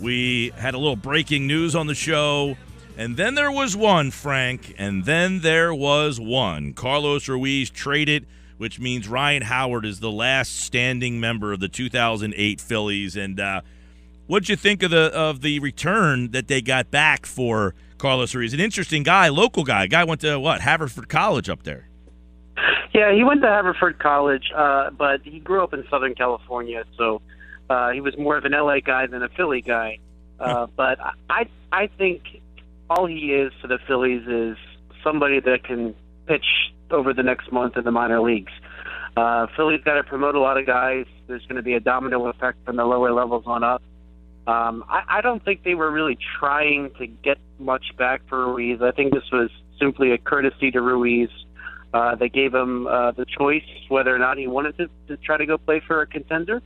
We had a little breaking news on the show, and then there was one, Frank, and then there was one. Carlos Ruiz traded, which means Ryan Howard is the last standing member of the 2008 Phillies. And what'd you think of the return that they got back for Carlos Ruiz? An interesting guy, local guy. Guy went to, Haverford College up there. Yeah, he went to Haverford College, but he grew up in Southern California, so he was more of an LA guy than a Philly guy. But I think all he is to the Phillies is somebody that can pitch over the next month in the minor leagues. Philly's got to promote a lot of guys. There's going to be a domino effect from the lower levels on up. I don't think they were really trying to get much back for Ruiz. I think this was simply a courtesy to Ruiz. They gave him the choice whether or not he wanted to try to go play for a contender,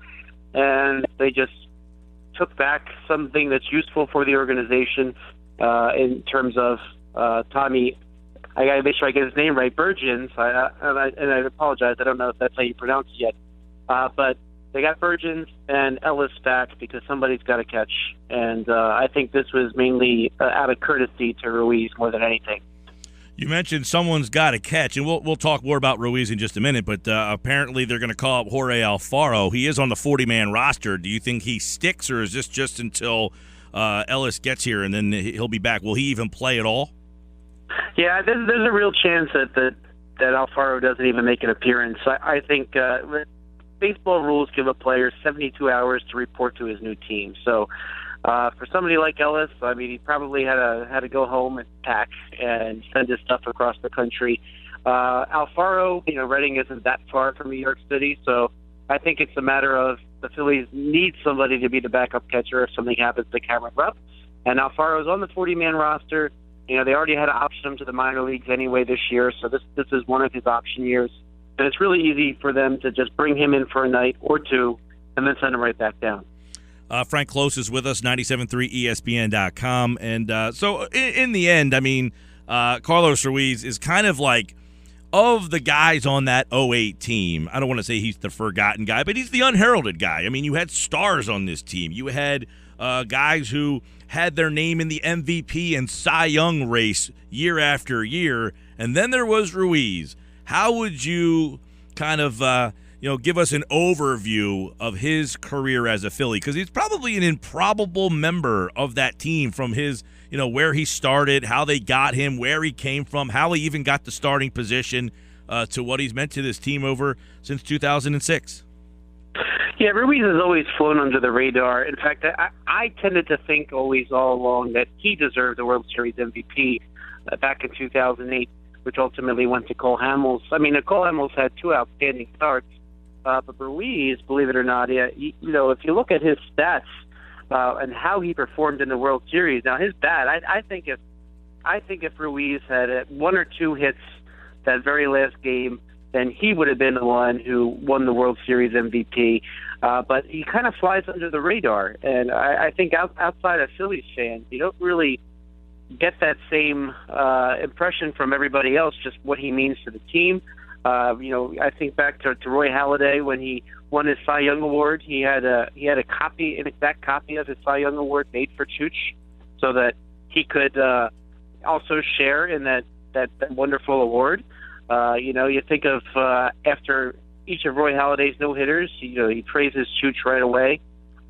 and they just took back something that's useful for the organization in terms of Tommy. I got to make sure I get his name right. Burgeons, and I apologize. I don't know if that's how you pronounce it yet, but they got Burgeons and Ellis back because somebody's got to catch, and I think this was mainly out of courtesy to Ruiz more than anything. You mentioned someone's got to catch, and we'll talk more about Ruiz in just a minute, but apparently they're going to call up Jorge Alfaro. He is on the 40-man roster. Do you think he sticks, or is this just until Ellis gets here and then he'll be back? Will he even play at all? Yeah, there's a real chance that Alfaro doesn't even make an appearance. I think baseball rules give a player 72 hours to report to his new team. So for somebody like Ellis, I mean, he probably had to go home and pack and send his stuff across the country. Alfaro, Reading isn't that far from New York City, so I think it's a matter of the Phillies need somebody to be the backup catcher if something happens to Cameron Rupp. And Alfaro's on the 40-man roster. They already had to option him to the minor leagues anyway this year, so this is one of his option years. And it's really easy for them to just bring him in for a night or two and then send him right back down. Frank Klose is with us, 97.3 ESPN.com. And so in the end, I mean, Carlos Ruiz is kind of like, of the guys on that 08 team, I don't want to say he's the forgotten guy, but he's the unheralded guy. I mean, you had stars on this team. You had guys who had their name in the MVP and Cy Young race year after year, and then there was Ruiz. How would you kind of give us an overview of his career as a Philly? Because he's probably an improbable member of that team from his, where he started, how they got him, where he came from, how he even got the starting position to what he's meant to this team over since 2006. Yeah, Ruiz has always flown under the radar. In fact, I tended to think always all along that he deserved the World Series MVP back in 2008, which ultimately went to Cole Hamels. I mean, Cole Hamels had two outstanding starts, but Ruiz, believe it or not, if you look at his stats and how he performed in the World Series, now his bat, I think if Ruiz had one or two hits that very last game, then he would have been the one who won the World Series MVP. But he kind of flies under the radar, and I think outside of Phillies fans, you don't really get that same impression from everybody else, just what he means to the team. I think back to Roy Halladay when he won his Cy Young Award. He had an exact copy of his Cy Young Award made for Chooch, so that he could also share in that wonderful award. You think of after each of Roy Halladay's no-hitters, he praises Chooch right away.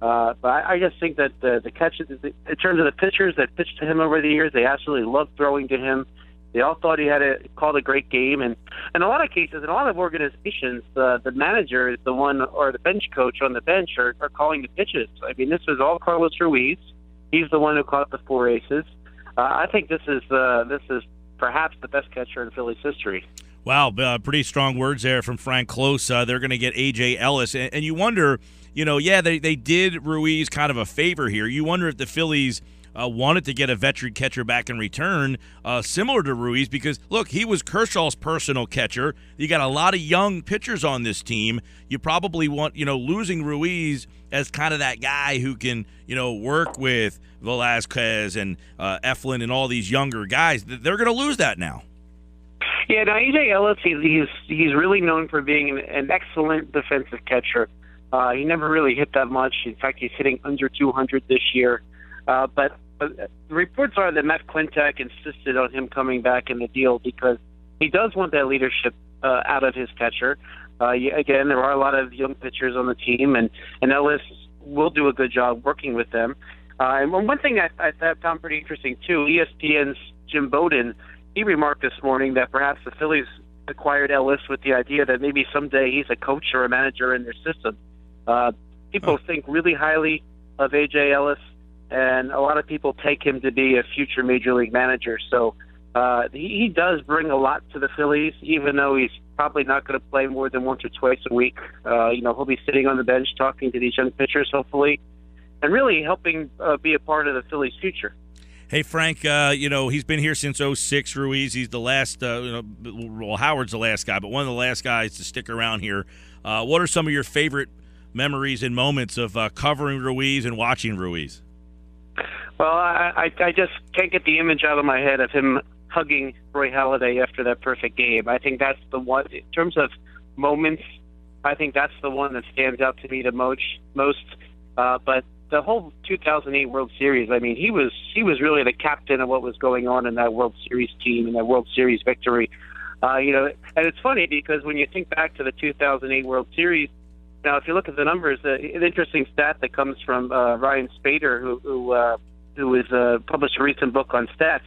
But I just think that the catches, in terms of the pitchers that pitched to him over the years, they absolutely loved throwing to him. They all thought he called a great game. And in a lot of cases, in a lot of organizations, the manager is the one, or the bench coach on the bench are calling the pitches. I mean, this was all Carlos Ruiz. He's the one who caught the 4 aces. I think this is perhaps the best catcher in Phillies history. Wow, pretty strong words there from Frank Klose. They're going to get A.J. Ellis. And you wonder, they did Ruiz kind of a favor here. You wonder if the Phillies wanted to get a veteran catcher back in return, similar to Ruiz, because, look, he was Kershaw's personal catcher. You got a lot of young pitchers on this team. You probably want, losing Ruiz as kind of that guy who can, work with Velazquez and Eflin and all these younger guys. They're going to lose that now. Yeah, now A.J. Ellis, he's really known for being an excellent defensive catcher. He never really hit that much. In fact, he's hitting under 200 this year. But the reports are that Matt Klentak insisted on him coming back in the deal because he does want that leadership out of his catcher. Again, there are a lot of young pitchers on the team, and Ellis will do a good job working with them. And one thing I found pretty interesting, too, ESPN's Jim Bowden, he remarked this morning that perhaps the Phillies acquired Ellis with the idea that maybe someday he's a coach or a manager in their system. People think really highly of A.J. Ellis, and a lot of people take him to be a future Major League manager. So he does bring a lot to the Phillies, even though he's probably not going to play more than once or twice a week. He'll be sitting on the bench talking to these young pitchers, hopefully, and really helping be a part of the Phillies' future. Hey, Frank, he's been here since '06, Ruiz. He's the last, Howard's the last guy, but one of the last guys to stick around here. What are some of your favorite memories and moments of covering Ruiz and watching Ruiz? Well, I just can't get the image out of my head of him hugging Roy Halladay after that perfect game. I think that's the one, in terms of moments, I think that's the one that stands out to me the most. But the whole 2008 World Series, I mean, he was really the captain of what was going on in that World Series team and that World Series victory. And it's funny because when you think back to the 2008 World Series, now if you look at the numbers, an interesting stat that comes from Ryan Spader, who has published a recent book on stats.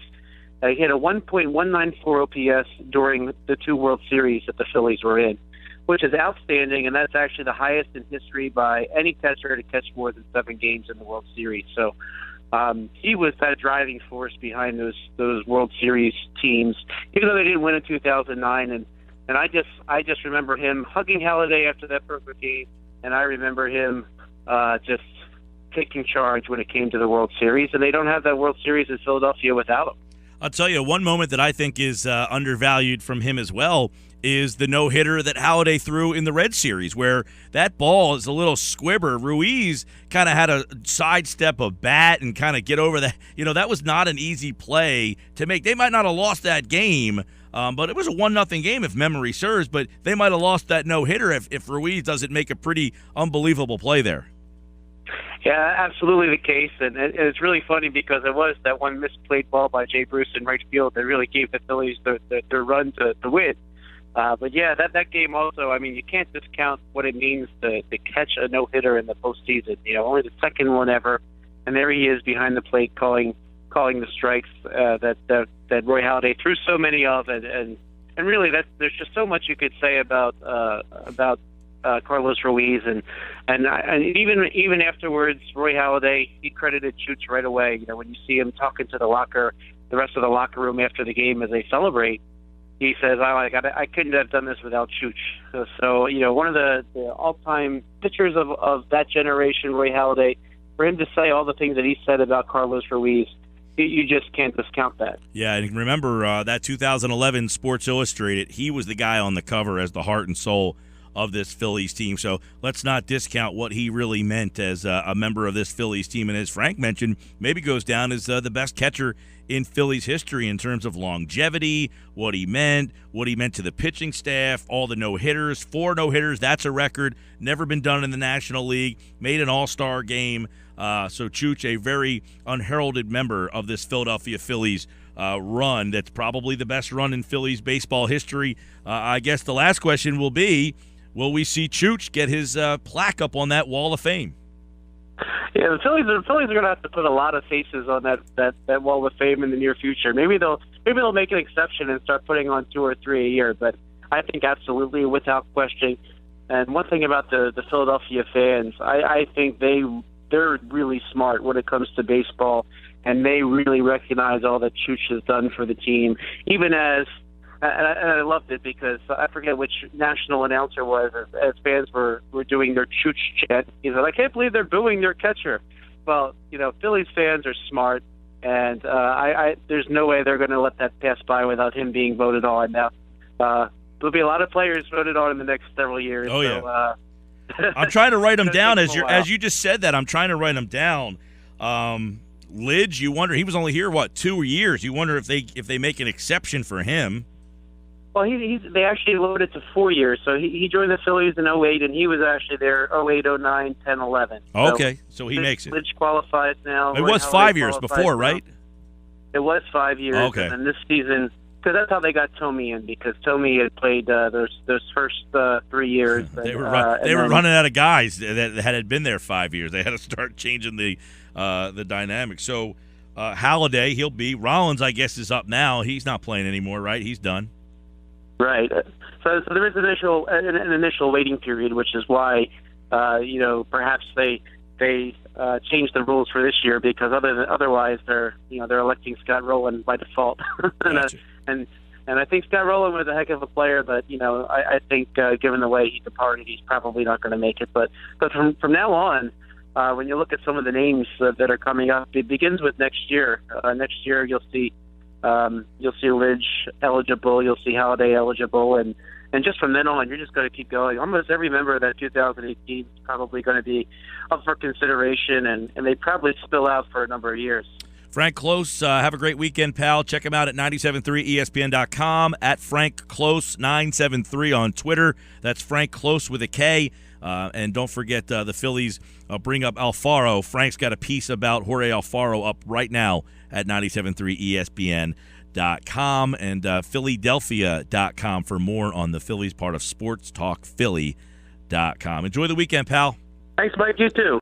He had a 1.194 OPS during the two World Series that the Phillies were in, which is outstanding, and that's actually the highest in history by any catcher to catch more than 7 games in the World Series. So he was that driving force behind those World Series teams, even though they didn't win in 2009. And I just remember him hugging Halladay after that perfect game, and I remember him just taking charge when it came to the World Series, and they don't have that World Series in Philadelphia without him. I'll tell you, one moment that I think is undervalued from him as well is the no-hitter that Halladay threw in the Red Series, where that ball is a little squibber. Ruiz kind of had a sidestep a bat and kind of get over that. That was not an easy play to make. They might not have lost that game, but it was a 1-0 game if memory serves, but they might have lost that no-hitter if Ruiz doesn't make a pretty unbelievable play there. Yeah, absolutely the case, and it's really funny because it was that one misplayed ball by Jay Bruce in right field that really gave the Phillies their run to win. But yeah, that game also, I mean, you can't discount what it means to catch a no-hitter in the postseason. Only the second one ever, and there he is behind the plate calling the strikes that Roy Halladay threw so many of, and really there's just so much you could say about Carlos Ruiz, and even afterwards, Roy Halladay, he credited Chooch right away. When you see him talking to the rest of the locker room after the game as they celebrate, he says, I couldn't have done this without Chooch. So, one of the all-time pitchers of that generation, Roy Halladay, for him to say all the things that he said about Carlos Ruiz, you just can't discount that. Yeah, and remember that 2011 Sports Illustrated, he was the guy on the cover as the heart and soul of this Phillies team. So let's not discount what he really meant as a member of this Phillies team. And as Frank mentioned, maybe goes down as the best catcher in Phillies history in terms of longevity, what he meant to the pitching staff, all the no-hitters, 4 no-hitters. That's a record. Never been done in the National League. Made an all-star game. So Chooch, a very unheralded member of this Philadelphia Phillies run. That's probably the best run in Phillies baseball history. I guess the last question will be, will we see Chooch get his plaque up on that Wall of Fame? Yeah, the Phillies are going to have to put a lot of faces on that Wall of Fame in the near future. Maybe they'll make an exception and start putting on 2 or 3 a year. But I think absolutely, without question. And one thing about the Philadelphia fans, I think they're really smart when it comes to baseball, and they really recognize all that Chooch has done for the team, even as. And I loved it because I forget which national announcer was as fans were doing their Chooch chant. He said, I can't believe they're booing their catcher. Well, Phillies fans are smart, and there's no way they're going to let that pass by without him being voted on. Now, there'll be a lot of players voted on in the next several years. Oh, yeah. I'm trying to write them down as you just said that. I'm trying to write them down. Lidge, you wonder, he was only here, 2 years. You wonder if they make an exception for him. Well, they actually loaded to 4 years. So he joined the Phillies in '08, and he was actually there '08, '09, '10, '11. Okay, so he makes it. Lynch qualifies now. It was 5 years before, right? It was 5 years. Okay. And then this season, because that's how they got Tomey in, because Tomey had played those first 3 years. They were running out of guys that had been there 5 years. They had to start changing the dynamic. So Halladay, he'll be. Rollins, I guess, is up now. He's not playing anymore, right? He's done. Right. So there is an initial waiting period, which is why perhaps they changed the rules for this year, because otherwise they're electing Scott Rowland by default. Gotcha. and I think Scott Rowland was a heck of a player, but I think given the way he departed, he's probably not going to make it. But from now on, when you look at some of the names that are coming up, it begins with next year. Next year you'll see Lynch eligible, you'll see Halladay eligible, and just from then on, you're just going to keep going. Almost every member of that 2018 is probably going to be up for consideration, and they probably spill out for a number of years. Frank Klose, have a great weekend, pal. Check him out at 973ESPN.com, at Frank Klose 973 on Twitter. That's Frank Klose with a K. And don't forget the Phillies bring up Alfaro. Frank's got a piece about Jorge Alfaro up right now at 973ESPN.com and Philadelphia.com for more on the Phillies, part of SportsTalkPhilly.com. Enjoy the weekend, pal. Thanks, Mike. You too.